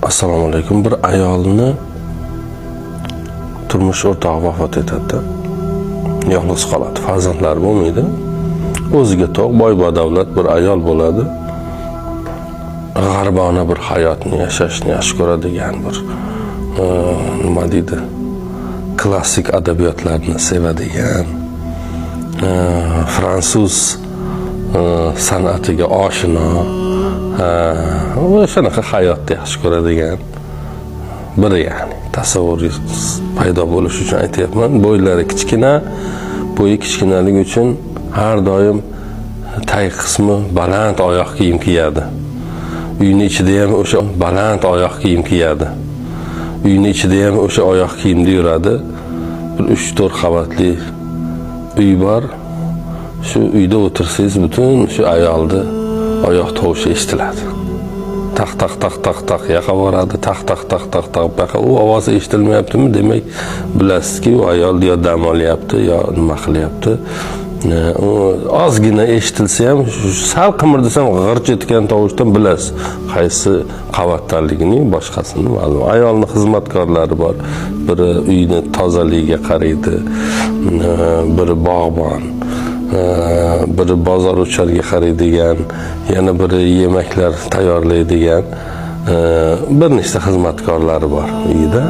Assalomu alaykum. Bir ayolni turmush o'rtog'i vafot etadi. Yolg'iz qoladi, farzandlari bo'lmaydi. O'ziga to'q, boy badavlat bir ayol bo'ladi. G'arbona bir hayotni yashashni yaxshi ko'radigan bir nima deydi? Klassik adabiyotlarni sevadigan, fransuz san'atiga oshino, shunaqa hayotni yaxshi ko'radigan biri, ya'ni tasavvuringiz paydo bo'lishi uchun aytyapman. Bo'ylari kichkina, bo'yi kichkinaligi uchun har doim tag qismi baland oyoq kiyim kiyadi. Uyning ichida ham o'sha baland oyoq kiyim kiyadi. Uyning ichida ham o'sha oyoq kiyimda yuradi. Bir 3-4 qavatli uy bor. Shu uyda o'tirsangiz butun shu ayolni oyoq tovushi eshitiladi. Taq taq taq taq taq yoqa boradi, taq taq taq taq taq baqa. U ovoz eshitilmayaptimi? Demak, bilasizki, u ayol yo dam olyapti, yo nima qilyapti. Ozgina eshitilsa ham, sal qimirdsam g'irch etgan tovushdan bilasiz qaysi qavatdanligining boshqasini ma'lum. Ayolning xizmatkorlari bor. Biri uyni tozaligiga qaraydi, biri bog'bon, biri bozor ucharga qaraydigan, yana biri yemeklar tayyorlaydigan bir nechta xizmatkorlari bor uyda.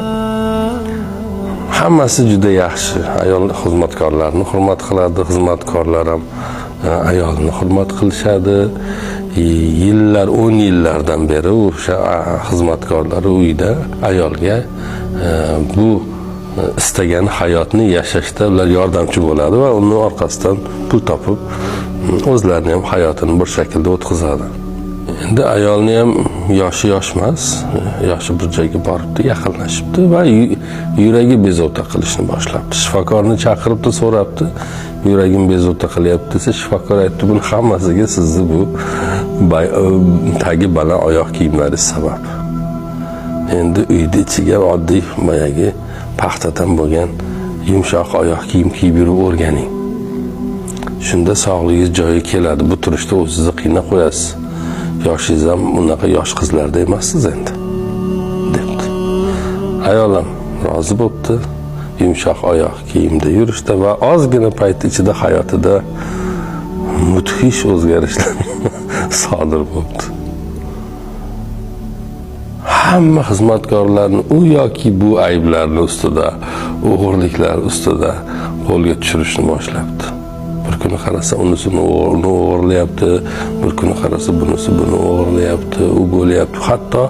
Hammasi juda yaxshi. Ayol xizmatkorlarni hurmat qiladi, xizmatkorlar ham ayolni hurmat qilishadi. Yillar, 10 yillardan beri o'sha xizmatkorlari uyda ayolga bu istagan hayotni yashashda ular yordamchi bo'ladi va uning orqasidan pul topib o'zlarining ham hayotini bir shaklda o'tkazadi. Endi ayolni ham yoshi yosh emas, yoshi bir joyga boribdi, yaqinlashibdi va yuragi bezovta qilishni boshlabdi. Shifokorni chaqiribdi, so'rabdi, yuragim bezovta qilyapti desa, shifokor aytdi, buni hammasiga sizni bu tagi baland oyoq kiyimlaringiz sabab. Endi uyda ichiga oddiy boyagi paxtadan bo'lgan yumshoq oyoq kiyim kiyib yurib o'rganing. Shunda sog'ligingiz joyiga keladi. Bu turishda o'zingizni qiynab qo'yasiz. Yoshingiz ham unaqa yosh qizlarda emassiz endi, debdi. Ayol ham rozi bo'libdi. Yumshoq oyoq kiyimda yurishda va ozgina payt ichida hayotida mudhish o'zgarishlar sodir bo'ldi. Hamma xizmatkorlarni u yoki bu ayblarni ustida, o'g'irliklar ustida qo'lga tushirishni boshlabdi. Bir kuni qarasa unisini o'g'irlayapti, bir kuni qarasa bunisi buni o'g'irlayapti, u bo'layapti. Hatto